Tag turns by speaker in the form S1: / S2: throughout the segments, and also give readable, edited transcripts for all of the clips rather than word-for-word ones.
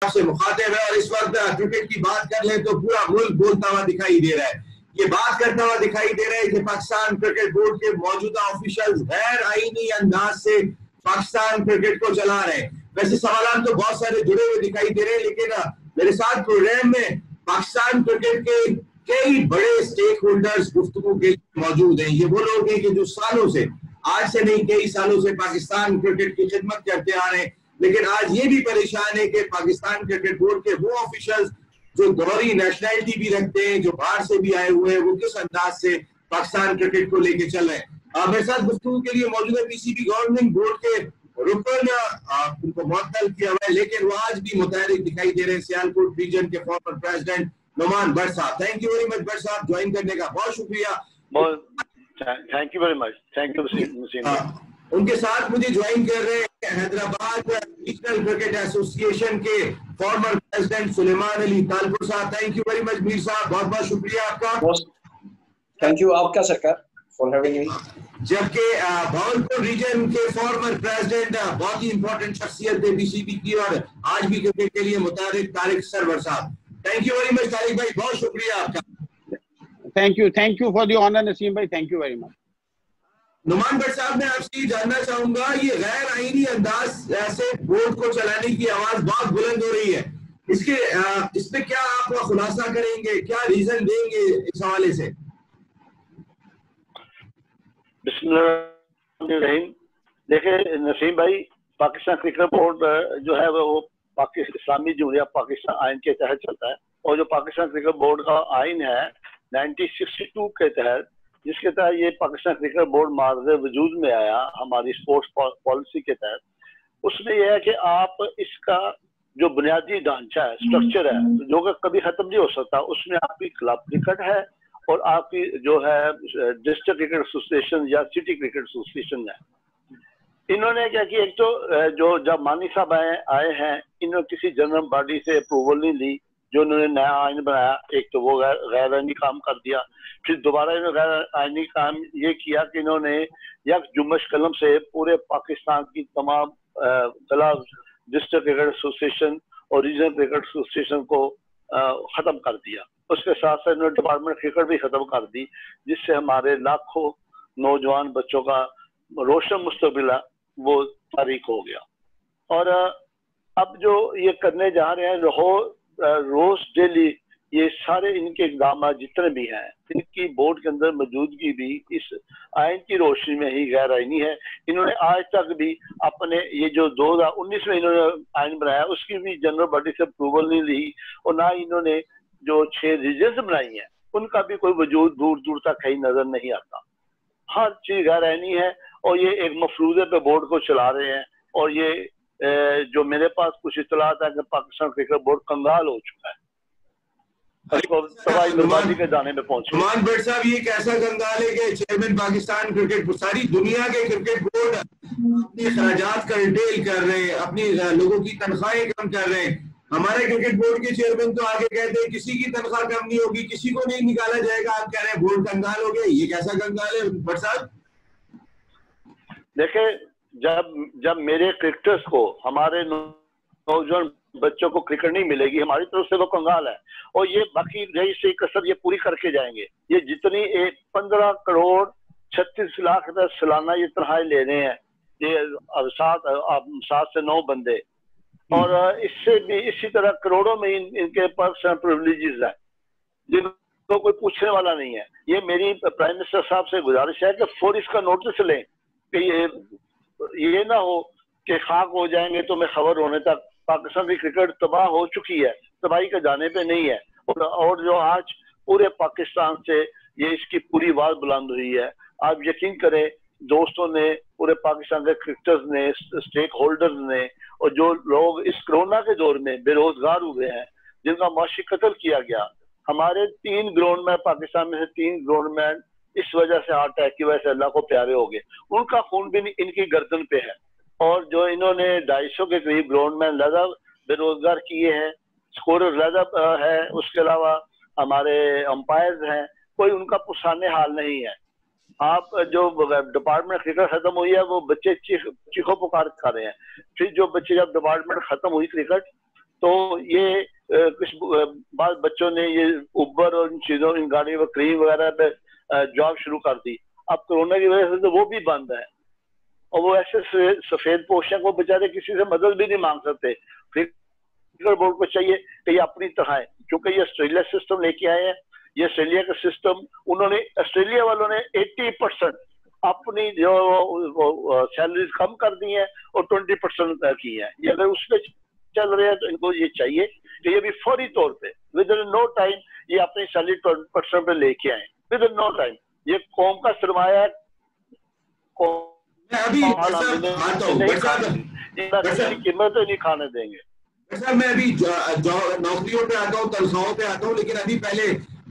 S1: आपसे मुखातिब है। और इस वक्त क्रिकेट की बात कर ले तो पूरा मुल्क बोलता हुआ दिखाई दे रहा है, ये बात करता हुआ दिखाई दे रहा है कि पाकिस्तान क्रिकेट बोर्ड के मौजूदा ऑफिशियल्स गैर आईनी अंदाज से पाकिस्तान क्रिकेट को चला रहे हैं। वैसे सवाल तो बहुत सारे जुड़े हुए दिखाई दे रहे हैं, लेकिन मेरे साथ प्रोग्राम में पाकिस्तान क्रिकेट के कई बड़े स्टेक होल्डर्स गुफ्तगू के लिए मौजूद हैं। ये वो लोग हैं कि जो सालों से, आज से नहीं कई सालों से पाकिस्तान क्रिकेट की खिदमत करते आ रहे हैं, लेकिन आज ये भी परेशान है कि पाकिस्तान क्रिकेट बोर्ड के वो ऑफिशियल्स जो दोहरी नेशनैलिटी भी रखते हैं, जो बाहर से भी आए हुए हैं, वो किस अंदाज से पाकिस्तान क्रिकेट को लेके चल रहे हैं। मेरे साथ गुफ्तगू के लिए मौजूद है पीसीबी गवर्निंग बोर्ड के रुकन, उनको मुअत्तल किया हुआ है, लेकिन वो आज भी मुतहरिक दिखाई दे रहे हैं, सियालकोट रीजन के फॉर्मर प्रेसिडेंट नुमान भट्ट साहब। Thank you very much Bhatt साहब, ज्वाइन करने का बहुत शुक्रिया।
S2: Thank you very much, thank you.
S1: उनके साथ मुझे ज्वाइन कर रहे हैं हैदराबाद रीजनल क्रिकेट एसोसिएशन के फॉर्मर प्रेसिडेंट सुलेमान अली तालपुर साहब। Thank you very much Mir साहब, बहुत बहुत शुक्रिया आपका।
S3: थैंक यू आपका सरकार फॉर हैविंग मी।
S1: जबकि भावलपुर रीजन के फॉर्मर प्रेसिडेंट, बहुत ही इंपॉर्टेंट शख्सियत है बीसीबी की और आज भी क्रिकेट के लिए मुतारिक तारिक सरवर साहब। Thank you very much Tariq भाई, बहुत शुक्रिया आपका।
S4: Thank you for the honour Naseem भाई, thank you very much.
S1: Numan Bhatt साहब, मैं आपसे जानना चाहूंगा, ये गैर आईनी अंदाज से बोर्ड को चलाने की आवाज बहुत बुलंद हो रही है, इस पे क्या आप खुलासा करेंगे, क्या रीजन देंगे इस हवाले से?
S2: बिस्मिल्लाहिर्रहमानिर्रहीम। देखिए नसीम भाई, पाकिस्तान क्रिकेट बोर्ड जो है वो पाकिस्तान इस्लामी जमहूरिया पाकिस्तान आइन के तहत चलता है, और जो पाकिस्तान क्रिकेट बोर्ड का आइन है 1962 के तहत, जिसके तहत ये पाकिस्तान क्रिकेट बोर्ड मार्ज़ वजूद में आया हमारी स्पोर्ट्स पॉलिसी के तहत, उसमें यह है कि आप इसका जो बुनियादी ढांचा है, स्ट्रक्चर है, जो कि कभी खत्म नहीं हो सकता, उसमें आपकी क्लब क्रिकेट है और आपकी जो है डिस्ट्रिक्ट क्रिकेट एसोसिएशन या सिटी क्रिकेट एसोसिएशन है। इन्होंने क्या किया, एक तो जो जब मानी साहब आए हैं, इन्होंने किसी जनरल बॉडी से अप्रूवल नहीं ली, जो उन्होंने नया आइन बनाया, एक तो वो गैर आइनी काम कर दिया। फिर दोबारा इन्होंने गैर आइनी काम ये किया कि इन्होंने यक जुम्मश कलम से पूरे पाकिस्तान की तमाम क्लब, डिस्ट्रिक्ट क्रिकेट एसोसिएशन और रीजनल क्रिकेट एसोसिएशन को खत्म कर दिया। उसके साथ साथ इन्होंने डिपार्टमेंट क्रिकेट भी खत्म कर दी, जिससे हमारे लाखों नौजवान बच्चों का रोशन मुस्तकबिल वो तारीख हो गया। और अब जो ये करने जा रहे हैं रोज डेली, ये सारे इनके इक़दाम जितने भी हैं, इनकी बोर्ड के अंदर मौजूदगी भी इस आइन की रोशनी में ही गैर आइनी है। इन्होंने आज तक भी अपने ये जो 2019 में इन्होंने आइन बनाया, उसकी भी जनरल बॉडी से अप्रूवल नहीं ली, और ना इन्होंने जो 6 रीजन्स बनाई हैं उनका भी कोई वजूद दूर दूर तक कहीं नजर नहीं आता। हर चीज गैर आइनी है, और ये एक मफरूजे पे बोर्ड को चला रहे हैं। और ये जो मेरे पास कुछ इत्तलात है कि पाकिस्तान क्रिकेट बोर्ड कंगाल हो चुका है, तबाही बर्बादी के दाने में पहुंचे।
S1: नुमान भट्ट साहब, ये कैसा कंगाल है कि चेयरमैन पाकिस्तान क्रिकेट, सारी दुनिया के क्रिकेट बोर्ड अपने खर्चात का रिटेल कर रहे हैं, अपनी लोगों की तनख्वाहें कम कर रहे हैं। हमारे क्रिकेट बोर्ड के चेयरमैन तो आगे कहते हैं किसी की तनख्वाह कम नहीं होगी, किसी को नहीं निकाला जाएगा। आप कह रहे हैं बोर्ड कंगाल हो गया, ये कैसा कंगाल है भट्ट साहब?
S2: देखे, जब मेरे क्रिकेटर्स को, हमारे नौजवान बच्चों को क्रिकेट नहीं मिलेगी, हमारी तरफ से वो कंगाल है। और ये बाकी रही से कसर ये पूरी करके जाएंगे। ये जितनी 15 करोड़ 36 लाख सालाना ये तनख्वाहें ले रहे हैं, ये 7 से 9 बंदे, और इससे भी इसी तरह करोड़ों में इनके पर्सनल प्रिविलेजेस है जिनको कोई पूछने वाला नहीं है। ये मेरी प्राइम मिनिस्टर साहब से गुजारिश है कि फौरी इसका नोटिस लें कि ये ना हो कि खाक हो जाएंगे तो मैं खबर होने तक पाकिस्तान की क्रिकेट तबाह हो चुकी है, तबाही के जाने पे नहीं है। और जो आज पूरे पाकिस्तान से ये इसकी पूरी आवाज बुलंद हुई है, आप यकीन करें, दोस्तों ने, पूरे पाकिस्तान के क्रिकेटर्स ने, स्टेक होल्डर्स ने, और जो लोग इस कोरोना के दौर में बेरोजगार हुए हैं, जिनका माशी कत्ल किया गया, हमारे 3 ग्राउंडमैन पाकिस्तान में से 3 ग्राउंडमैन इस वजह से हार्ट अटैक की वजह से अल्लाह को प्यारे हो गए, उनका खून भी इनकी गर्दन पे है। और जो इन्होंने 250 के करीब ग्राउंडमैन लगा बेरोजगार किए हैं, स्कोरर लगा है, उसके अलावा हमारे अंपायर्स हैं, कोई उनका पुरसाने हाल नहीं है। आप जो डिपार्टमेंट क्रिकेट खत्म हुई है, वो बच्चे चीखो पुकार कर रहे हैं। फिर जो बच्चे, जब डिपार्टमेंट खत्म हुई क्रिकेट, तो ये कुछ बाद बच्चों ने ये उबर और इन चीजों, इन गाड़ियों पर क्रीम वगैरह पे जॉब शुरू कर दी। अब कोरोना की वजह से तो वो भी बंद है, और वो ऐसे सफेद पोश हैं, वो बेचारे किसी से मदद भी नहीं मांग सकते। क्रिकेट बोर्ड को चाहिए कि ये अपनी तरह है, क्योंकि ये ऑस्ट्रेलिया सिस्टम लेके आए हैं। ये ऑस्ट्रेलिया का सिस्टम, उन्होंने ऑस्ट्रेलिया वालों ने 80% अपनी जो सैलरीज कम कर दी है और 20% की है। ये अगर उस पर चल रहे हैं तो इनको ये चाहिए कि ये भी फौरी तौर पे विद इन नो टाइम ये अपनी सैलरी 20% पे लेके आए, विद इन नो टाइम। ये कौम का सरमाया है, कीमत नहीं खाने देंगे।
S1: सर मैं अभी नौकरियों पे आता हूँ, तनख्वाहों पे आता हूँ, लेकिन अभी पहले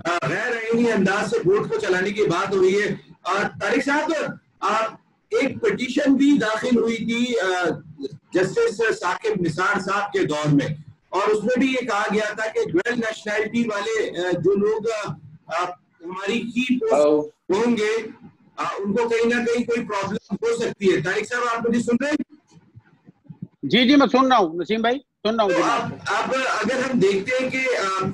S1: गैर आईनी अंदाज से बोर्ड को चलाने की बात हो रही है। तारिक साहब, एक पिटीशन भी दाखिल हुई थी जस्टिस साकिब निसार साहब के दौर में, और उसमें भी ये कहा गया था कि ड्यूअल नेशनैलिटी वाले जो लोग हमारी की पोस्ट होंगे उनको कहीं ना कहीं कोई प्रॉब्लम हो सकती है। तारिक साहब आप मुझे सुन रहे हैं?
S4: जी जी मैं सुन रहा हूँ नसीम भाई, सुन रहा हूँ।
S1: तो अब अगर हम देखते हैं कि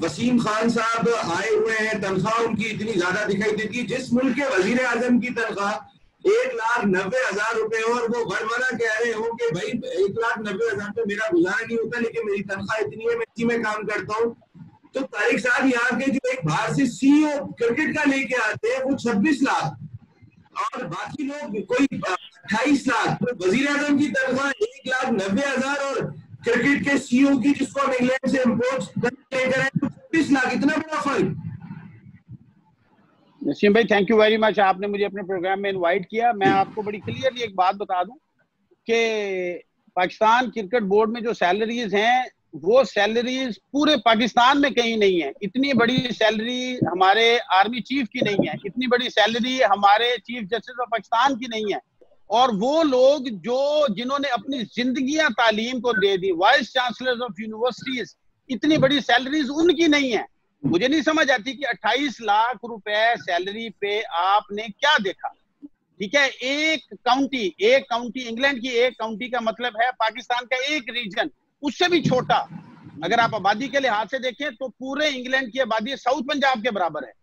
S1: वसीम खान साहब आए हुए हैं, तनख्वाह उनकी इतनी ज्यादा दिखाई देती है, जिस मुल्क के वजीर आजम की तनख्वाह 1,90,000 रुपए, और वो भरभरा कह रहे हो कि भाई 1,90,000 पे मेरा गुजारा नहीं होता, लेकिन मेरी तनख्वाह इतनी है, मैं इसी में काम करता हूँ। तो तारिक साहब यहाँ के जो एक बाहर से CEO क्रिकेट का लेके आते हैं वो 26 लाख, और बाकी लोग कोई 28 लाख। तो वजीर आजम की तनख्वाह 1,90,000 और क्रिकेट के CEO की, जिसको हम इंग्लैंड से इम्पोर्ट लेकर आए, 26 लाख, इतना बड़ा फर्क।
S4: नसीम भाई थैंक यू वेरी मच, आपने मुझे अपने प्रोग्राम में इनवाइट किया। मैं आपको बड़ी क्लियरली एक बात बता दूं कि पाकिस्तान क्रिकेट बोर्ड में जो सैलरीज हैं वो सैलरीज पूरे पाकिस्तान में कहीं नहीं है। इतनी बड़ी सैलरी हमारे आर्मी चीफ की नहीं है, इतनी बड़ी सैलरी हमारे चीफ जस्टिस ऑफ पाकिस्तान की नहीं है। और वो लोग जिन्होंने अपनी जिंदगियां तालीम को दे दी, वाइस चांसलर्स ऑफ यूनिवर्सिटीज, इतनी बड़ी सैलरीज उनकी नहीं है। मुझे नहीं समझ आती कि 28 लाख रुपए सैलरी पे आपने क्या देखा। ठीक है, एक काउंटी इंग्लैंड की एक काउंटी का मतलब है पाकिस्तान का एक रीजन, उससे भी छोटा। अगर आप आबादी के लिहाज से देखें तो पूरे इंग्लैंड की आबादी साउथ पंजाब के बराबर है,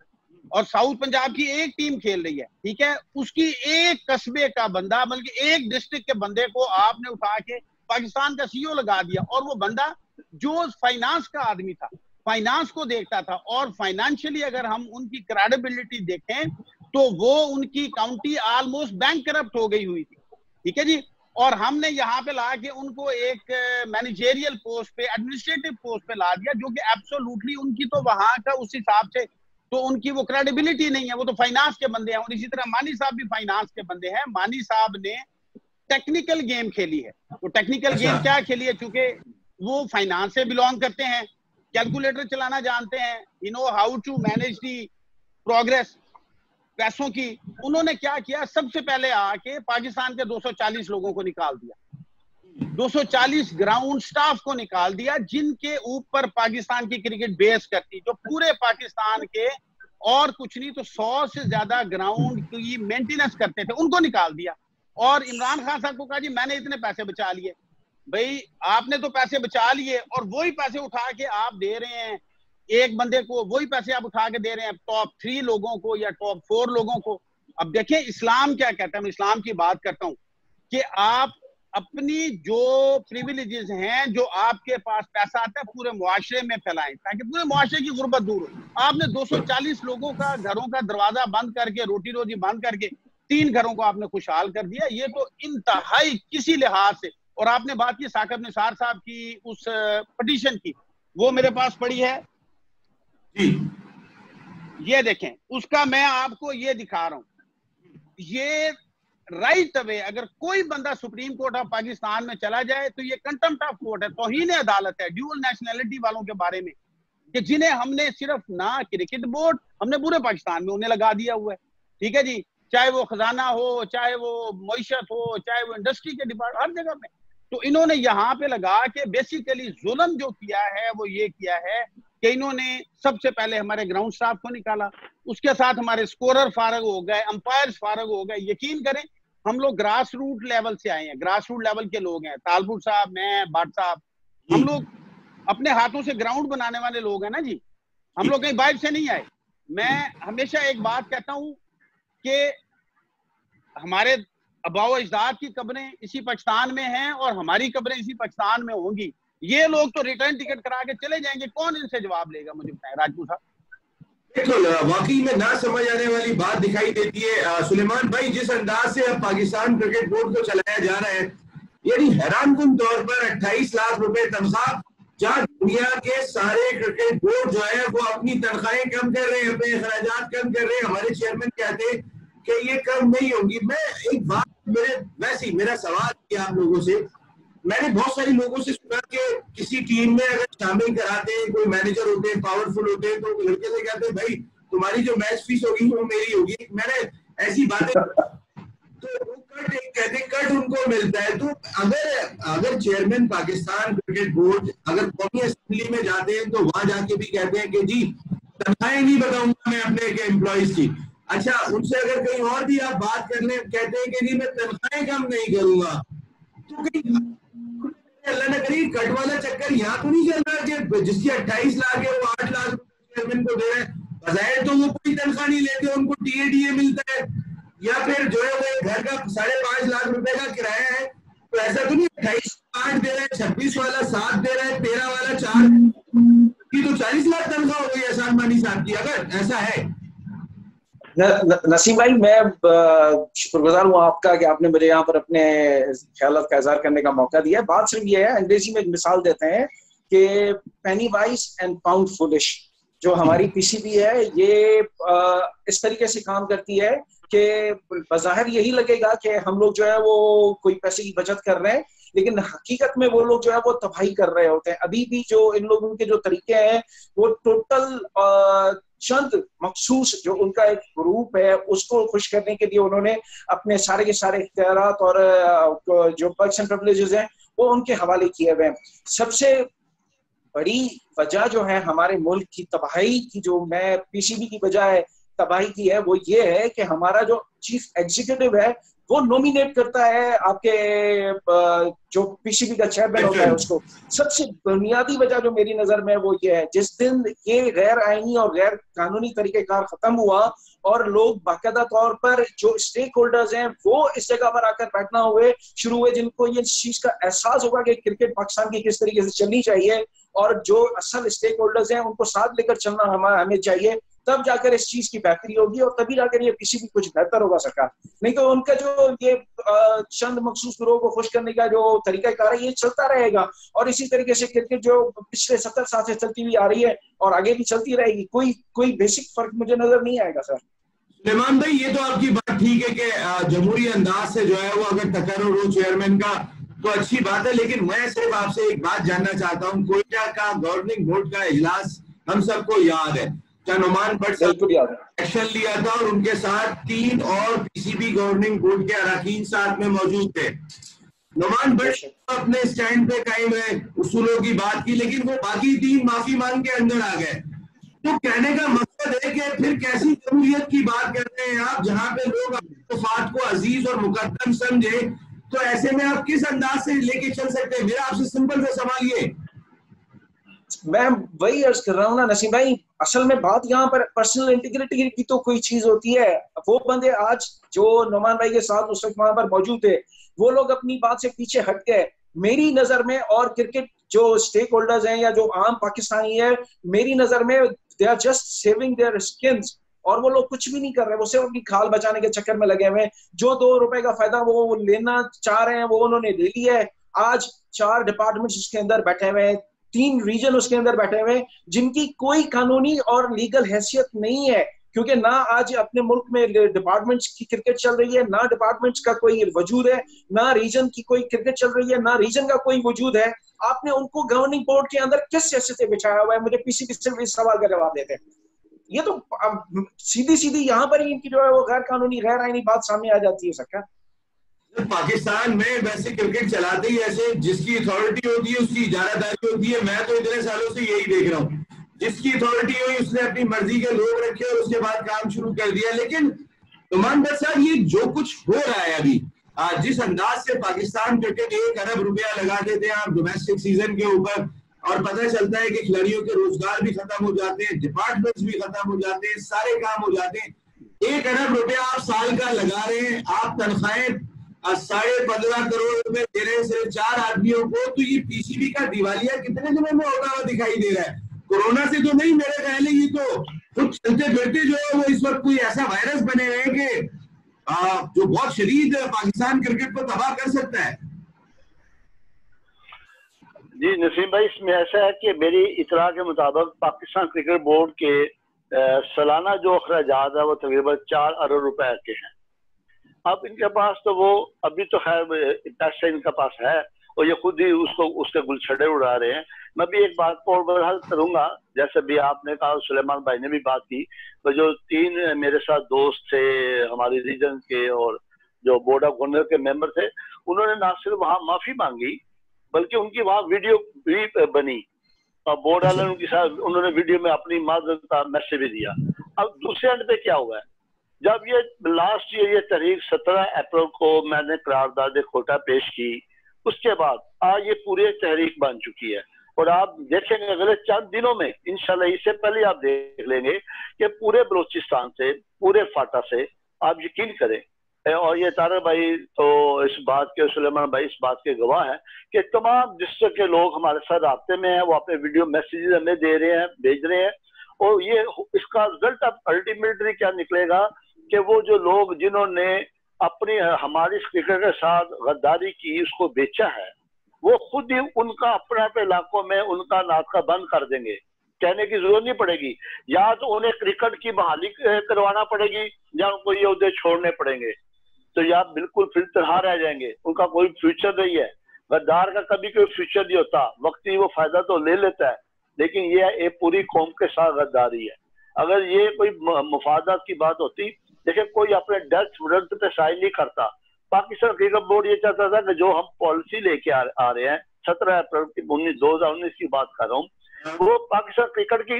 S4: और साउथ पंजाब की एक टीम खेल रही है। ठीक है, उसकी एक कस्बे का बंदा, बल्कि एक डिस्ट्रिक्ट के बंदे को आपने उठा के पाकिस्तान का CEO लगा दिया, और वो बंदा जो फाइनेंस का आदमी था, फाइनेंस को देखता था, और फाइनेंशियली अगर हम उनकी क्रेडिबिलिटी देखें तो वो उनकी काउंटी ऑलमोस्ट बैंक करप्ट हो गई हुई थी। ठीक है जी, और हमने यहाँ पे ला के उनको एक मैनेजेरियल पोस्ट पे, एडमिनिस्ट्रेटिव पोस्ट पे ला दिया, जो कि एब्सोल्युटली उनकी तो वहां का उस हिसाब से तो उनकी वो क्रेडिबिलिटी नहीं है, वो तो फाइनेंस के बंदे हैं। और इसी तरह मानी साहब भी फाइनेंस के बंदे हैं। मानी साहब ने टेक्निकल गेम खेली है। वो टेक्निकल गेम क्या खेली है? चूंकि वो फाइनेंस से बिलोंग करते हैं, कैलकुलेटर चलाना जानते हैं, you know how to manage the progress पैसों की। उन्होंने क्या किया, सबसे पहले आके पाकिस्तान के 240 लोगों को निकाल दिया, 240 ग्राउंड स्टाफ को निकाल दिया, जिनके ऊपर पाकिस्तान की क्रिकेट बेस करती, जो पूरे पाकिस्तान के और कुछ नहीं तो 100 से ज्यादा ग्राउंड की मेंटेनेंस करते थे, उनको निकाल दिया। और इमरान खान साहब को कहा जी मैंने इतने पैसे बचा लिए। भाई आपने तो पैसे बचा लिए, और वही पैसे उठा के आप दे रहे हैं एक बंदे को, वही पैसे आप उठा के दे रहे हैं टॉप 3 लोगों को या टॉप 4 लोगों को। अब देखिए इस्लाम क्या कहता है, मैं इस्लाम की बात करता हूं कि आप अपनी जो प्रिविलेजेस हैं, जो आपके पास पैसा आता है, पूरे मुआशरे में फैलाएं, ताकि पूरे मुआशरे की गुर्बत दूर हो। आपने 240 लोगों का घरों का दरवाजा बंद करके, रोटी रोजी बंद करके 3 घरों को आपने खुशहाल कर दिया। ये तो इंतहाई किसी लिहाज से। और आपने बात की साकिब निसार साहब की उस पिटीशन की, वो मेरे पास पड़ी है
S1: जी,
S4: ये देखें, उसका मैं आपको ये दिखा रहा हूं। ये राइट अवे अगर कोई बंदा सुप्रीम कोर्ट ऑफ पाकिस्तान में चला जाए तो ये कंटेम्प्ट ऑफ कोर्ट है, तौहीन अदालत है ड्यूअल नेशनैलिटी वालों के बारे में, कि जिन्हें हमने सिर्फ ना क्रिकेट बोर्ड, हमने पूरे पाकिस्तान में उन्हें लगा दिया हुआ है। ठीक है जी, चाहे वो खजाना हो, चाहे वो मईशत हो, चाहे वो इंडस्ट्री के डिपार्टमेंट, हर जगह में। तो इन्होंने यहाँ पे लगा के बेसिकली जुल्म जो किया है वो ये किया है कि इन्होंने सबसे पहले हमारे ग्राउंड स्टाफ को निकाला, उसके साथ हमारे स्कोरर फारग हो गए, अंपायर्स फारग हो गए। यकीन करें हम लोग ग्रास रूट लेवल से आए हैं, ग्रास रूट लेवल के लोग हैं, तालपुर साहब, मैं, भट्ट साहब, हम लोग अपने हाथों से ग्राउंड बनाने वाले लोग हैं ना जी, हम लोग कहीं बाहर से नहीं आए। मैं हमेशा एक बात कहता हूं कि हमारे अबाव अजदाद की कब्रें इसी पाकिस्तान में हैं और हमारी कब्रें इसी पाकिस्तान में होंगी। ये लोग तो रिटर्न टिकट करा के चले जाएंगे, कौन इनसे जवाब लेगा? मुझे बताएं राजपूत साहब।
S1: बिल्कुल, वाकई में ना समझ आने वाली बात दिखाई देती है। सुलेमान भाई, जिस अंदाज से अब पाकिस्तान क्रिकेट बोर्ड को चलाया जा रहा है, यानी हैरानकुन तौर पर 28 लाख रुपए तनख्वाह, जहां दुनिया के सारे क्रिकेट बोर्ड जो है वो अपनी तनख्वाहें कम कर रहे हैं, अपने अखराजात कम कर रहे हैं। हमारे चेयरमैन कहते हैं कि ये कम नहीं होंगी। मैं एक बात, मेरा सवाल किया आप लोगों से, मैंने बहुत सारे लोगों से सुना कि किसी टीम में अगर शामिल कराते हैं, कोई मैनेजर होते हैं, पावरफुल होते हैं, तो लड़के से कहते हैं भाई तुम्हारी जो मैच फीस होगी वो मेरी होगी। मैंने ऐसी बातें, तो वो कहते कट उनको मिलता है। तो अगर चेयरमैन पाकिस्तान क्रिकेट बोर्ड अगर कौमी असेंबली में जाते हैं तो वहां जाके भी कहते हैं कि जी तनख्वाहें नहीं बताऊंगा मैं अपने एम्प्लॉइज की। अच्छा, उनसे अगर कहीं और भी आप बात करने कहते हैं कि नहीं मैं तनख्वाहें कम नहीं करूंगा, तो कहीं अल्लाह न करी कट वाला चक्कर यहाँ तो नहीं चल रहा कि जिसकी 28 लाख है वो 8 लाख चेयरमैन को दे रहे हैं? बजाय तो वो कोई तनख्वाह नहीं लेते, उनको टीएडीए मिलता है, या फिर जो है वो घर का 5.5 लाख रुपए का किराया है। तो ऐसा तो नहीं 28 8 दे रहा है, 26 वाला 7 दे रहा है, 13 वाला 4 की, तो 40 लाख तनख्वाह हो गई एहसान मानी साहब की, अगर ऐसा है।
S3: नसीम भाई, मैं शुक्रगुजार हूँ आपका कि आपने मुझे यहाँ पर अपने ख्यालात का इज़हार करने का मौका दिया। बात सिर्फ ये है, अंग्रेजी में एक मिसाल देते हैं कि पेनी वाइज एंड पाउंड फुलिश। जो हमारी पीसीबी है ये इस तरीके से काम करती है कि बज़ाहिर यही लगेगा कि हम लोग जो है वो कोई पैसे की बचत कर रहे हैं, लेकिन हकीकत में वो लोग जो है वो तबाही कर रहे होते हैं। अभी भी जो इन लोगों के जो तरीके हैं वो टोटल चंद मखसूस जो उनका एक ग्रुप है उसको खुश करने के लिए उन्होंने अपने सारे के सारे इख्तियारात और जो पर्क्स एंड प्रिविलेजेस हैं वो उनके हवाले किए हुए हैं। सबसे बड़ी वजह जो है हमारे मुल्क की तबाही की, जो मैं पीसीबी की बजाय तबाही की है, वो ये है कि हमारा जो चीफ एग्जीक्यूटिव है वो नॉमिनेट करता है आपके जो पीसीबी का चेयरमैन होता है उसको। सबसे बुनियादी वजह जो मेरी नजर में वो ये है, जिस दिन ये गैर आईनी और गैर कानूनी तरीकेकार खत्म हुआ और लोग बाकायदा तौर पर जो स्टेक होल्डर्स हैं वो इस जगह पर आकर बैठना हुए शुरू हुए, जिनको ये चीज का एहसास होगा कि क्रिकेट पाकिस्तान की किस तरीके से चलनी चाहिए और जो असल स्टेक होल्डर्स हैं उनको साथ लेकर चलना हमें चाहिए, तब जाकर इस चीज की बेहतरी होगी और तभी जाकर ये किसी भी कुछ बेहतर होगा सरकार। नहीं तो उनका जो ये चंद मखसूस ग्रोह को खुश करने का जो तरीका कार है ये चलता रहेगा और इसी तरीके से क्रिकेट जो पिछले 70 साल से चलती हुई आ रही है और आगे भी चलती रहेगी, कोई बेसिक फर्क मुझे नजर नहीं आएगा सर।
S1: सुलेमान भाई, ये तो आपकी बात ठीक है कि जमहूरी अंदाज से जो है वो अगर तकर्रुर हो चेयरमैन का तो अच्छी बात है, लेकिन मैं सिर्फ आपसे एक बात जानना चाहता हूँ। कोयटा का गवर्निंग बोर्ड का इजलास हम सबको याद है, नुमान भट्ट साहब एक्शन लिया था और उनके साथ 3 और पीसीबी गवर्निंग बोर्ड के अरकान साथ में मौजूद थे। नुमान भट्ट अपने स्टैंड पे कायम है, उसूलों की बात की, लेकिन वो बाकी 3 माफी मांग के अंदर आ गए। तो कहने का मकसद है कि फिर कैसी जमहूरियत की बात कर रहे हैं आप, जहां पे लोग अपने वफात को अजीज और मुकद्दम समझे, तो ऐसे में आप किस अंदाज से लेके चल सकते हैं? मेरा आपसे सिंपल सा सवाल ये,
S3: मैं वही अर्ज कर रहा हूँ ना नसीम भाई, असल में बात यहाँ पर पर्सनल इंटीग्रिटी की तो कोई चीज होती है। वो बंदे आज जो नुमान भाई के साथ उस वक्त वहां पर मौजूद थे वो लोग अपनी बात से पीछे हट गए मेरी नजर में, और क्रिकेट जो स्टेक होल्डर्स हैं या जो आम पाकिस्तानी है मेरी नजर में they are just saving their skins, और वो लोग कुछ भी नहीं कर रहे, वो सिर्फ अपनी खाल बचाने के चक्कर में लगे हुए हैं। जो 2 रुपए का फायदा वो लेना चाह रहे हैं वो उन्होंने ले लिया है। आज 4 डिपार्टमेंट्स उसके अंदर बैठे हुए हैं, 3 रीजन उसके अंदर बैठे हुए हैं जिनकी कोई कानूनी और लीगल हैसियत नहीं है, क्योंकि ना आज अपने मुल्क में डिपार्टमेंट्स की क्रिकेट चल रही है, ना डिपार्टमेंट्स का कोई वजूद है, ना रीजन की कोई क्रिकेट चल रही है, ना रीजन का कोई वजूद है। आपने उनको गवर्निंग बोर्ड के अंदर किस हैसियत से बिछाया हुआ है? मुझे पीसीबी सिर्फ इस सवाल का जवाब देते हैं। ये तो सीधी यहाँ पर ही इनकी जो है वो गैर कानूनी गैर आईनी बात सामने आ जाती है सरकार।
S1: पाकिस्तान में वैसे क्रिकेट चलाते ही ऐसे जिसकी अथॉरिटी होती है उसकी इजारादारी होती है। मैं तो इतने सालों से यही देख रहा हूँ, जिसकी अथॉरिटी हुई उसने अपनी मर्जी के लोग रखे और उसके बाद काम शुरू कर दिया। लेकिन नुमान भट्ट साहब, ये जो कुछ हो रहा है अभी, जिस अंदाज से पाकिस्तान क्रिकेट 1 अरब रुपया लगा देते हैं आप डोमेस्टिक सीजन के ऊपर, और पता चलता है कि खिलाड़ियों के रोजगार भी खत्म हो जाते हैं, डिपार्टमेंट्स भी खत्म हो जाते हैं, सारे काम हो जाते हैं। 1 अरब रुपया आप साल का लगा रहे हैं, आप तनख्वाहें 15.5 करोड़ रुपए दे रहे हैं सिर्फ 4 आदमियों को, तो ये पीसीबी का दिवालिया कितने दिनों में होता हुआ दिखाई दे रहा है? कोरोना से तो नहीं, मेरे ख्याल है ये तो खुद चलते फिरते जो है वो इस वक्त कोई ऐसा वायरस बने हुए हैं कि जो बहुत शदीद पाकिस्तान क्रिकेट को तबाह कर सकता है।
S2: जी नसीम भाई, इसमें ऐसा है कि मेरी इतला के मुताबिक पाकिस्तान क्रिकेट बोर्ड के सालाना जो अखराजात है वो तकरीबन 4 अरब रुपए के हैं। अब इनके पास तो वो अभी तो खैर पैसा इनके पास है और ये खुद ही उसके गुलछड़े उड़ा रहे हैं। मैं भी एक बात को और बहाल करूंगा, जैसे भी आपने कहा, सुलेमान भाई ने भी बात की, तो जो 3 मेरे साथ दोस्त थे हमारे रीजन के और जो बोर्ड ऑफ गवर्नर के मेंबर थे, उन्होंने ना सिर्फ वहां माफी मांगी बल्कि उनकी वहां वीडियो भी बनी और बोर्ड वाले उनके साथ उन्होंने वीडियो में अपनी माजरत का मैसेज भी दिया। अब दूसरे एंड पे क्या हुआ है, जब ये लास्ट ईयर ये तारीख 17 अप्रैल को मैंने करारदाद खोटा पेश की, उसके बाद आज ये पूरी तहरीक बन चुकी है और आप देखेंगे अगले चंद दिनों में इंशाल्लाह, इससे पहले आप देख लेंगे कि पूरे बलोचिस्तान से, पूरे फाटा से, आप यकीन करें, और ये तारक भाई तो इस बात के, सुलेमान भाई इस बात के गवाह हैं कि तमाम डिस्ट्रिक्ट के लोग हमारे साथ राब्ते में हैं, वो अपने वीडियो मैसेजेस हमें दे रहे हैं, भेज रहे हैं। और ये इसका रिजल्ट अब अल्टीमेटली क्या निकलेगा कि वो जो लोग जिन्होंने अपनी हमारी क्रिकेट के साथ गद्दारी की, उसको बेचा है, वो खुद ही उनका अपने अपने इलाकों में उनका नाका बंद कर देंगे। कहने की जरूरत नहीं पड़ेगी, या तो उन्हें क्रिकेट की बहाली करवाना पड़ेगी या उनको ये उद्देश्य छोड़ने पड़ेंगे, तो या बिल्कुल फिर तनहा रह जाएंगे, उनका कोई फ्यूचर नहीं है। गद्दार का कभी कोई फ्यूचर नहीं होता, वक्ती वो फायदा तो ले लेता है, लेकिन ये एक पूरी कौम के साथ गद्दारी है। अगर ये कोई मुफादात की बात होती, देखिए कोई अपने डेथ वारंट पे साइन नहीं करता। पाकिस्तान क्रिकेट बोर्ड ये चाहता था कि जो हम पॉलिसी लेके आ रहे हैं 17 अप्रैल की 2019 की बात कर रहा हूँ, वो पाकिस्तान क्रिकेट की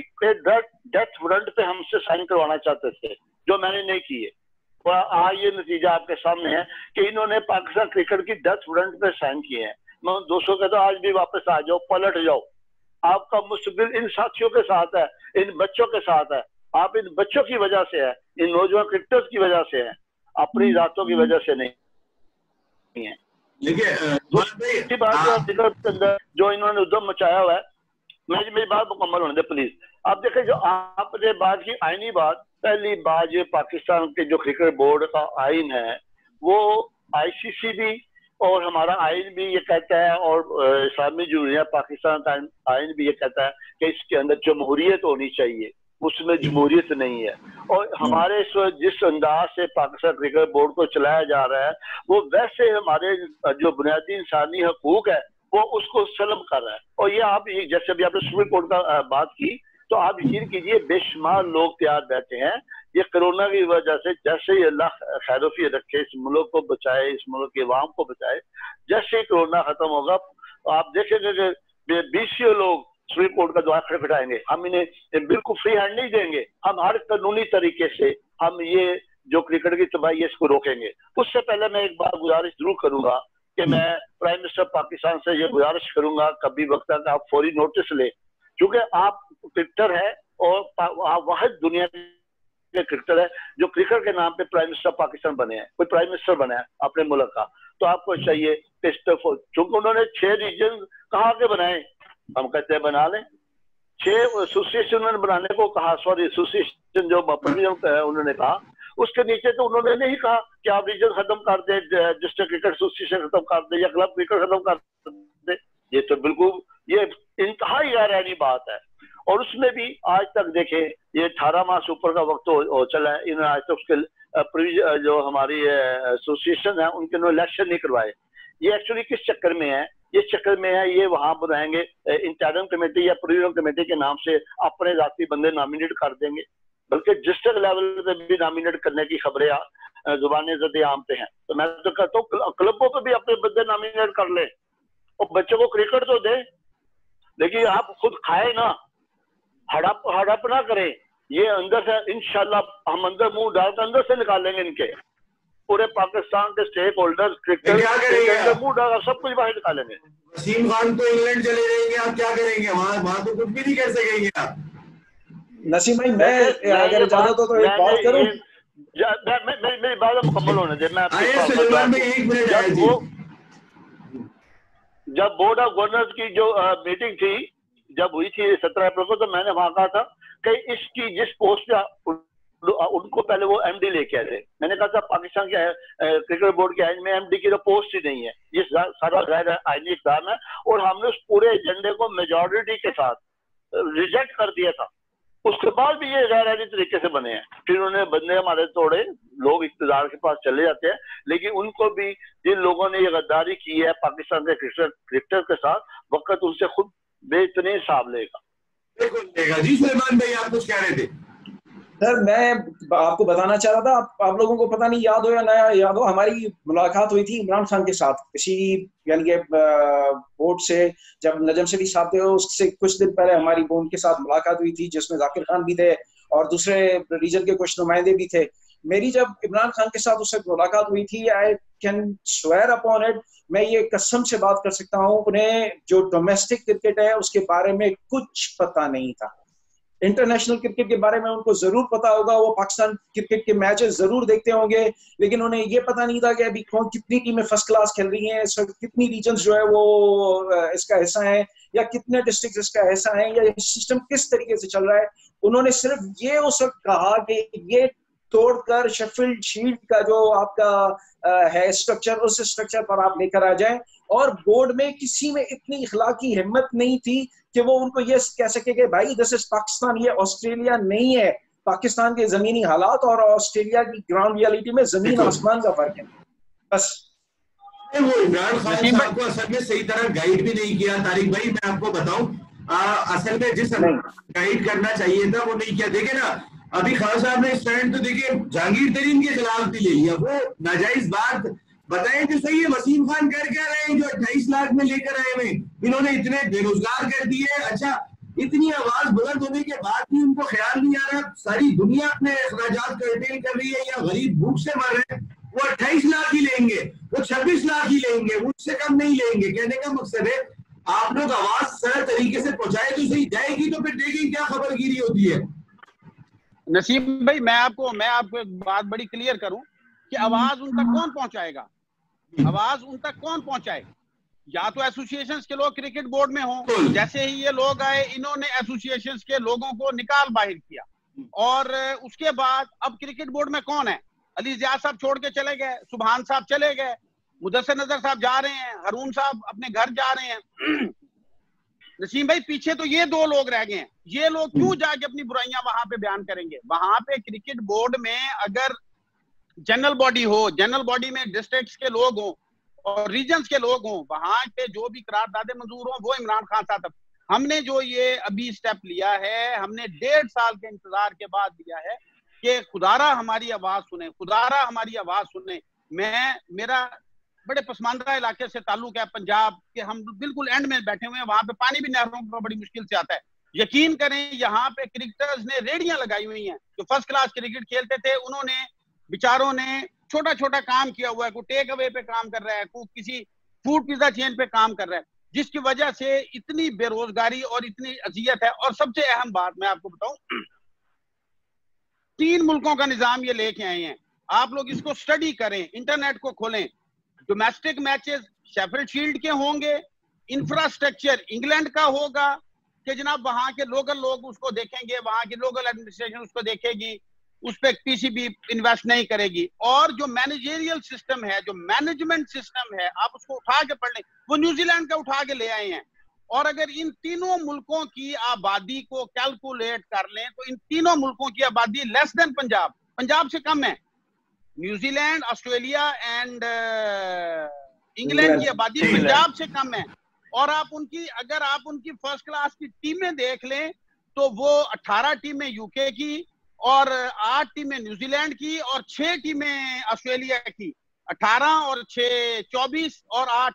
S2: डेथ वारंट पे हमसे साइन करवाना चाहते थे, जो मैंने नहीं किए। और आज ये नतीजा आपके सामने है कि इन्होंने पाकिस्तान क्रिकेट की डेथ वारंट पे साइन किए हैं। मैं उन दोस्तों कहता हूँ आज भी वापस आ जाओ, पलट जाओ, आपका मुस्तकबिल इन साथियों के साथ है, इन बच्चों के साथ है। आप इन बच्चों की वजह से है, इन नौजवान क्रिकेटर्स की वजह से है, अपनी रातों की वजह से नहीं है।
S1: देखिए
S2: बात जो इन्होंने उद्यम मचाया हुआ है, मेरी बात मुकम्मल होने दे प्लीज। आप देखें, जो आपने बात की आईनी बात, पहली बात ये पाकिस्तान के जो क्रिकेट बोर्ड का आइन है, वो आईसीसी भी और हमारा आइन भी ये कहता है, और इस्लामी जमहूरिया पाकिस्तान का आइन भी ये कहता है कि इसके अंदर जमहूरियत होनी चाहिए, उसमें जमहूरियत नहीं है। और हमारे जिस अंदाज से पाकिस्तान क्रिकेट बोर्ड को चलाया जा रहा है, वो वैसे हमारे जो बुनियादी इंसानी हकूक है वो उसको सलम कर रहा है। और ये आप जैसे भी आपने सुप्रीम कोर्ट का बात की, तो आप यकीन कीजिए बेशुमार लोग तैयार बैठे हैं। ये कोरोना की वजह से, जैसे ही अल्लाह खैरोफी रखे, इस मुल्क को बचाए, इस मुल्क के अवाम को बचाए, जैसे ही कोरोना खत्म होगा आप देखेंगे कि 20 लोग सुप्रीम कोर्ट का द्वार खटखटाएंगे। हम इन्हें बिल्कुल फ्री हैंड नहीं देंगे, हम हर कानूनी तरीके से हम ये जो क्रिकेट की तबाही है इसको रोकेंगे। उससे पहले मैं एक बार गुजारिश जरूर करूंगा कि मैं प्राइम मिनिस्टर पाकिस्तान से ये गुजारिश करूंगा कभी वक्त आप फौरी नोटिस ले, क्योंकि आप क्रिकेटर है और आप वाहिद दुनिया के क्रिकेटर है जो क्रिकेट के नाम पे प्राइम मिनिस्टर पाकिस्तान बने हैं, कोई प्राइम मिनिस्टर बना है अपने मुल्क का, तो आपको चाहिए कि चूंकि उन्होंने 6 रीजन कहाँ के बनाए, हम कहते हैं बना लें। 6 एसोसिएशन उन्होंने बनाने को कहा, सॉरी एसोसिएशन जो उन्होंने कहा, उसके नीचे तो उन्होंने नहीं कहा कि आप रीजन खत्म कर दे, डिस्ट्रिक्ट क्रिकेट एसोसिएशन खत्म कर दे या क्लब क्रिकेट खत्म कर दे। ये तो बिल्कुल ये इंतहाई गैरैनी बात है। और उसमें भी आज तक देखें, ये 18 माह से ऊपर का वक्त हो चला है, इन्होंने आज तक उसके जो हमारी एसोसिएशन है उनके इलेक्शन नहीं करवाए। ये एक्चुअली किस चक्कर में है? ये चक्कर में है, ये वहां बनाएंगे इंटरम कमेटी या प्रोविजनल कमेटी के नाम से अपने जाती बंदे नॉमिनेट कर देंगे, बल्कि डिस्ट्रिक्ट लेवल पे भी नॉमिनेट करने की खबरें जुबानी ज़द आम पे हैं। तो मैं तो कहता हूँ क्लबों पे भी अपने बंदे नॉमिनेट कर ले और बच्चों को क्रिकेट तो दे, लेकिन आप खुद खाए ना, हड़प ना करें। ये अंदर से इंशाल्लाह हम अंदर मुंह डालकर अंदर से निकालेंगे इनके, पूरे पाकिस्तान के स्टेक होल्डर्स क्रिकेट मूड सब कुछ बाहर निकालेंगे।
S1: वसीम खान तो इंग्लैंड चले जाएंगे, आप क्या करेंगे? वहां तो कुछ भी नहीं कर सकेंगे आप।
S3: नसीम भाई मैं अगर इजाजत हो तो एक बात करूं,
S2: मेरी बात मुकम्मल होने दे। मैं
S1: सुलेमान भाई एक मिनट,
S2: जब बोर्ड ऑफ गवर्नर्स की जो मीटिंग थी जब हुई थी 17 अप्रैल को, तो मैंने वहां कहा था कि इसकी जिस पोस्ट उनको पहले वो एमडी लेके आए थे। मैंने कहा था पाकिस्तान के क्रिकेट बोर्ड के आइन में एमडी की तो पोस्ट ही नहीं है, ये सारा गैर आईनी इक़दाम है। और हमने उस पूरे एजेंडे को मेजॉरिटी के साथ रिजेक्ट कर दिया था। उसके बाद भी ये गैर आईनी तरीके से बने हैं। फिर उन्होंने बंदे हमारे तोड़े, लोग इक़्तिदार के पास चले जाते हैं, लेकिन उनको भी जिन लोगों ने ये गद्दारी की है पाकिस्तान के क्रिकेटर के साथ, वक्त उनसे खुद बेहतरीन हिसाब लेगा।
S1: बिल्कुल लेगा। जी सुलेमान भाई आप कुछ कह रहे थे?
S3: सर मैं आपको बताना चाह रहा था, आप लोगों को पता नहीं याद हो या ना याद हो, हमारी मुलाकात हुई थी इमरान खान के साथ किसी यानी कि बोर्ड से, जब नजम शरीफ साहब थे उससे कुछ दिन पहले हमारी उनके साथ मुलाकात हुई थी, जिसमें जाकिर खान भी थे और दूसरे रीजन के कुछ नुमाइंदे भी थे। मेरी जब इमरान खान के साथ उससे मुलाकात हुई थी, I can swear upon it, मैं ये कसम से बात कर सकता हूँ, उन्हें जो डोमेस्टिक क्रिकेट है उसके बारे में कुछ पता नहीं था। इंटरनेशनल क्रिकेट के बारे में उनको जरूर पता होगा, वो पाकिस्तान क्रिकेट के मैचेस जरूर देखते होंगे, लेकिन उन्हें ये पता नहीं था कि अभी कितनी टीमें फर्स्ट क्लास खेल रही हैं, कितनी रीजन्स जो है वो इसका हिस्सा है, या कितने डिस्ट्रिक्ट इसका हिस्सा है, या सिस्टम किस तरीके से चल रहा है। उन्होंने सिर्फ ये उस वक्त कहा कि ये तोड़कर शेफील्ड शील्ड का जो आपका है स्ट्रक्चर, उस स्ट्रक्चर पर आप लेकर आ जाएं। और बोर्ड में किसी में इतनी इखलाकी हिम्मत नहीं थी कि वो उनको ये कह सके कि भाई दिस इज पाकिस्तान, ये ऑस्ट्रेलिया नहीं है। पाकिस्तान के जमीनी हालात और ऑस्ट्रेलिया की ग्राउंड रियलिटी में जमीन आसमान का फर्क है। बस
S1: वो इमरान खान साहब को असल में सही तरह गाइड भी नहीं किया तारिक भाई। मैं आपको बताऊं, असल में जिस गाइड करना चाहिए था वो नहीं किया। देखे ना, अभी खान साहब ने स्टैंड तो देखिए जहांगीर तरीन के खिलाफ भी ले लिया। वो नाजायज बात बताएं जो सही है। वसीम खान कर क्या रहे हैं जो 28 लाख में लेकर आए हुए, इन्होंने इतने बेरोजगार कर दिए। अच्छा, इतनी आवाज बुलंद होने के बाद भी उनको ख्याल नहीं आ रहा सारी दुनिया अपने अखराजात कर्टेल कर रही है या गरीब भूख से मर रहे हैं, वो 28 लाख ही लेंगे, वो 26 लाख ही लेंगे, उससे कम नहीं लेंगे। कहने का मकसद है आप लोग आवाज सरल तरीके से पहुंचाए तो सही, जाएगी तो फिर देखेंगे क्या खबरगिरी होती है।
S4: नसीम भाई मैं आपको एक बात बड़ी क्लियर करूं कि आवाज उन तक कौन पहुंचाएगा, आवाज उन तक कौन पहुंचाए? या तो एसोसिएशंस के लोग क्रिकेट बोर्ड में हों, जैसे ही ये लोग आए इन्होंने एसोसिएशंस के लोगों को निकाल बाहर किया, और उसके बाद अब क्रिकेट बोर्ड में कौन है? अली ज़ियाद साहब छोड़ के चले गए, सुभान साहब चले गए, मुदस्सिर नजर साहब जा रहे हैं, हारून साहब अपने घर जा रहे हैं। नसीम भाई पीछे तो ये दो लोग रह गए हैं। ये लोग क्यों जाके अपनी बुराइयां वहां पे बयान करेंगे? वहां पे क्रिकेट बोर्ड में अगर जनरल बॉडी हो, जनरल बॉडी में डिस्ट्रिक्ट्स के लोग हों और रीजन्स के लोग हों, वहां पे जो भी करारदादे मंजूर हों वो इमरान खान साहब। हमने जो ये अभी स्टेप लिया है, हमने 1.5 साल के इंतजार के बाद लिया है कि खुदारा हमारी आवाज सुने, खुदारा हमारी आवाज सुने। मेरा बड़े पसमानदा इलाके से ताल्लुक है, पंजाब के, हम बिल्कुल एंड में बैठे हुए हैं, वहां पे पानी भी नहरों पर बड़ी मुश्किल से आता है। यकीन करें यहाँ पे क्रिकेटर्स ने रेडियां लगाई हुई हैं जो फर्स्ट क्लास क्रिकेट खेलते थे, उन्होंने बेचारों ने छोटा छोटा काम किया हुआ है, कोई टेक अवे पे काम कर रहा है, कोई किसी फूड पिज्जा चेन पे काम कर रहा है, जिसकी वजह से इतनी बेरोजगारी और इतनी अजियत है। और सबसे अहम बात मैं आपको बताऊं, 3 मुल्कों का निजाम ये लेके आए हैं, आप लोग इसको स्टडी करें, इंटरनेट को खोलें। डोमेस्टिक मैचेस शेफील्ड शील्ड के होंगे, इंफ्रास्ट्रक्चर इंग्लैंड का होगा कि जनाब वहां के लोकल लोग उसको देखेंगे, वहां की लोकल एडमिनिस्ट्रेशन उसको देखेगी, उस पर पीसीबी इन्वेस्ट नहीं करेगी। और जो मैनेजरियल सिस्टम है, जो मैनेजमेंट सिस्टम है, आप उसको उठा के पढ़ लें, वो न्यूजीलैंड का उठा के ले आए हैं। और अगर इन तीनों मुल्कों की आबादी को कैलकुलेट कर लें तो इन तीनों मुल्कों की आबादी लेस देन पंजाब से कम है। न्यूजीलैंड, ऑस्ट्रेलिया एंड इंग्लैंड की आबादी पंजाब से कम है। और अगर आप उनकी फर्स्ट क्लास की टीमें देख लें तो वो 18 टीमें यूके की और 8 टीमें न्यूजीलैंड की और 6 टीमें ऑस्ट्रेलिया की। 18 और 6 24 और 8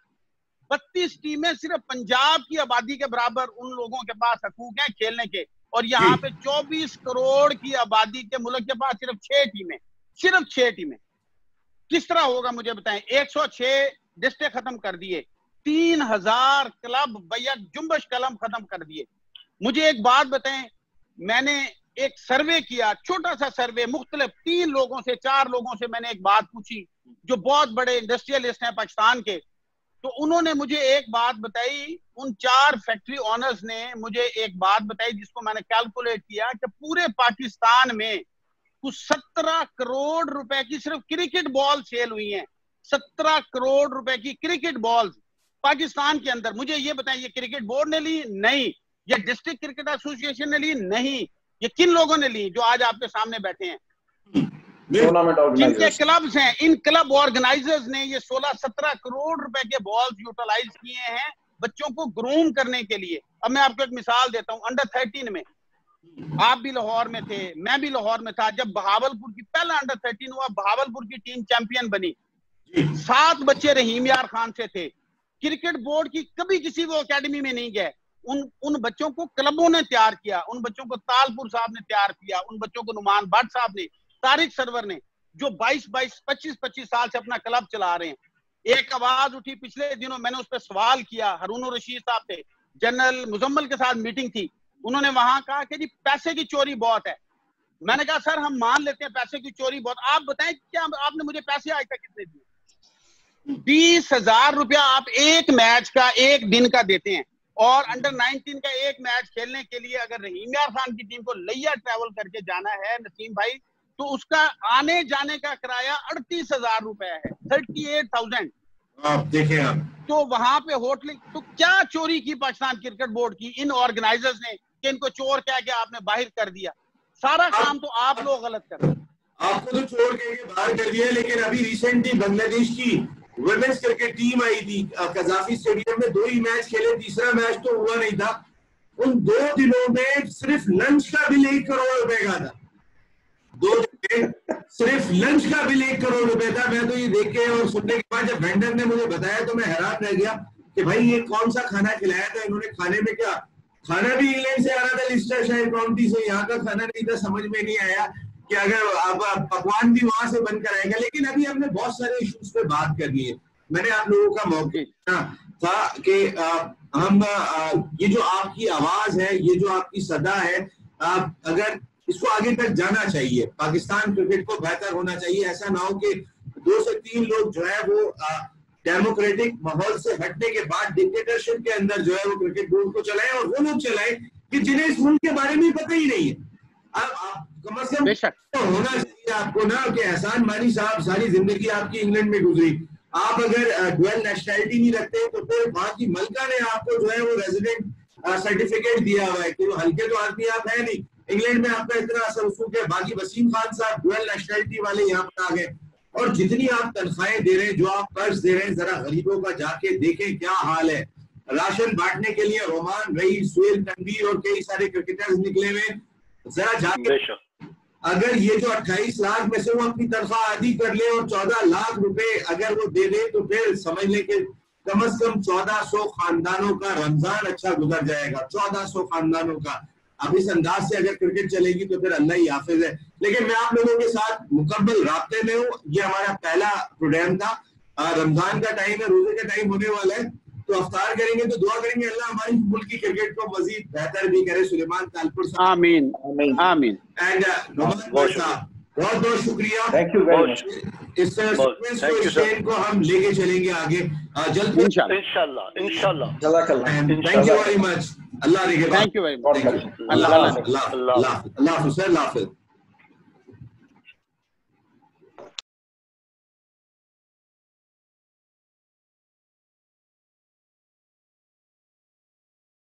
S4: 32 टीमें सिर्फ पंजाब की आबादी के बराबर उन लोगों के पास हकूक हैं खेलने के। और यहाँ पे 24 करोड़ की आबादी के मुल्क के पास सिर्फ 6 टीमें, सिर्फ 6 टीमें। किस तरह होगा मुझे बताएं। 106 डिस्ट्रिक्ट खत्म कर दिए, 3000 क्लब भैया जुम्बश कलम खत्म कर दिए। मुझे एक बात बताएं, मैंने एक सर्वे किया, छोटा सा सर्वे, मुख्तलिफ 3 लोगों से 4 लोगों से मैंने एक बात पूछी जो बहुत बड़े इंडस्ट्रियलिस्ट हैं पाकिस्तान के। तो उन्होंने मुझे एक बात बताई, उन 4 फैक्ट्री ओनर्स ने मुझे एक बात बताई जिसको मैंने कैलकुलेट किया कि पूरे पाकिस्तान में कुछ 17 करोड़ रुपए की सिर्फ क्रिकेट बॉल सेल हुई हैं। 17 करोड़ रुपए की क्रिकेट बॉल पाकिस्तान के अंदर। मुझे ये बताएं, ये क्रिकेट बोर्ड ने ली? नहीं। ये डिस्ट्रिक्ट क्रिकेट एसोसिएशन ने ली? नहीं। ये किन लोगों ने ली जो आज आपके सामने बैठे हैं? जिनके क्लब्स हैं, इन क्लब ऑर्गेनाइजर्स ने ये 16-17 करोड़ रुपए के बॉल्स यूटिलाइज किए हैं बच्चों को ग्रूम करने के लिए। अब मैं आपको एक मिसाल देता हूं, अंडर 13 में आप भी लाहौर में थे, मैं भी लाहौर में था, जब बहावलपुर की पहला अंडर 13 हुआ, बहावलपुर की टीम चैंपियन बनी। 7 बच्चे रहीम यार खान से थे। क्रिकेट बोर्ड की कभी किसी वो एकेडमी में नहीं गए। उन बच्चों को क्लबों ने तैयार किया, उन बच्चों को तालपुर साहब ने तैयार किया, उन बच्चों को नुमान भट्ट साहब ने, तारिक सरवर ने, जो 22-22, 25-25 साल से अपना क्लब चला रहे हैं। एक आवाज उठी पिछले दिनों, मैंने उस पर सवाल किया, हारून रशीद साहब थे, जनरल मुजम्मल के साथ मीटिंग थी, उन्होंने वहां कहा कि जी पैसे की चोरी बहुत है। मैंने कहा सर हम मान लेते हैं पैसे की चोरी बहुत, आप बताएं क्या आपने मुझे पैसे आज तक कितने दिए? 20,000 रुपया आप एक मैच का, एक दिन का देते हैं। और अंडर 19 का एक मैच खेलने के लिए अगर रहीम यार खान की टीम को लिया ट्रैवल करके जाना है नसीम भाई, तो उसका आने जाने का किराया 38,000 रुपए है, 38,000।
S1: आप देखें आप
S4: तो वहां पे होटल, तो क्या चोरी की पाकिस्तान क्रिकेट बोर्ड की इन ऑर्गेनाइजर्स ने कि इनको चोर कह के आपने बाहर कर दिया? सारा काम तो आप लोग गलत कर रहे हैं।
S1: आपको तो चोर कह के बाहर कर दिया, लेकिन अभी रिसेंटली बांग्लादेश की वुमेन्स क्रिकेट टीम आई थी कजाफी स्टेडियम में, 2 ही मैच खेले, तीसरा मैच तो हुआ नहीं था। उन 2 दिनों में सिर्फ लंच का बिल 1 करोड़ रुपए का था। 2 दिन में सिर्फ लंच का बिल 1 करोड़ रुपए था। मैं तो ये देख के और सुनने के बाद जब वेंडर ने मुझे बताया तो मैं हैरान रह गया कि भाई ये कौन सा खाना खिलाया था इन्होंने। खाने में क्या, खाना भी इंग्लैंड से आ रहा था, लिस्टरशायर काउंटी से, यहाँ का खाना नहीं था। समझ में नहीं आया कि अगर आप पकवान भी वहां से बनकर आएगा। लेकिन अभी हमने बहुत सारे इश्यूज पे बात करनी है। मैंने आप लोगों का मौका था कि हम ये जो आपकी आवाज है, ये जो आपकी सदा है, अगर इसको आगे तक जाना चाहिए, पाकिस्तान क्रिकेट को बेहतर होना चाहिए। ऐसा ना हो कि 2 से 3 लोग जो है वो डेमोक्रेटिक माहौल से हटने के बाद डिक्टेटरशिप के अंदर जो है वो क्रिकेट बोर्ड को चलाए, और वो लोग चलाए कि जिन्हें इस मुल्क के बारे में पता ही नहीं है। अब कम से कम तो होना चाहिए आपको ना कि एहसान मानी साहब सारी जिंदगी आपकी इंग्लैंड में गुजरी, आप अगर डुअल नेशनैलिटी नहीं रखते तो फिर वहां की मलका ने आपको जो है वो रेजिडेंट सर्टिफिकेट दिया हुआ है कि वो हल्के तो आदमी आप है नहीं। इंग्लैंड में आपका इतना असर उसको है। बाकी वसीम खान साहब डुअल नेशनैलिटी वाले यहाँ पर आ गए, और जितनी आप तनख्वाहें दे रहे हैं, जो आप कर्ज दे रहे हैं, जरा गरीबों का जाके देखें क्या हाल है। राशन बांटने के लिए रोमान रईस, सुहेल तनवीर और कई सारे क्रिकेटर्स निकले हुए, जरा जाके अगर ये जो 28 लाख में से वो अपनी तनख्वाह आधी कर ले और 14 लाख रुपए अगर वो दे दे, तो फिर समझ ले कि कम से कम 1400 खानदानों का रमजान अच्छा गुजर जाएगा। 1400 खानदानों का। अब इस अंदाज से अगर क्रिकेट चलेगी तो फिर अल्लाह ही हाफिज है। लेकिन मैं आप लोगों के साथ मुकम्मल राब्ते में हूँ। ये हमारा पहला प्रोग्राम था, रमजान का टाइम है, रोजे का टाइम होने वाला है, तो अफ्तार करेंगे तो दुआ करेंगे अल्लाह हमारी मुल्क की क्रिकेट को मजीद बेहतर भी करे। सुलेमान तालपुर साहब,
S4: आमीन आमीन।
S1: एंड बहुत बहुत शुक्रिया,
S2: थैंक यू वेरी मच।
S1: इस सीक्वेंस को हम लेके चलेंगे आगे जल्द
S2: इंशाल्लाह।
S1: Thank you very much. Allah
S4: thank you very much.
S1: Allah Hafiz.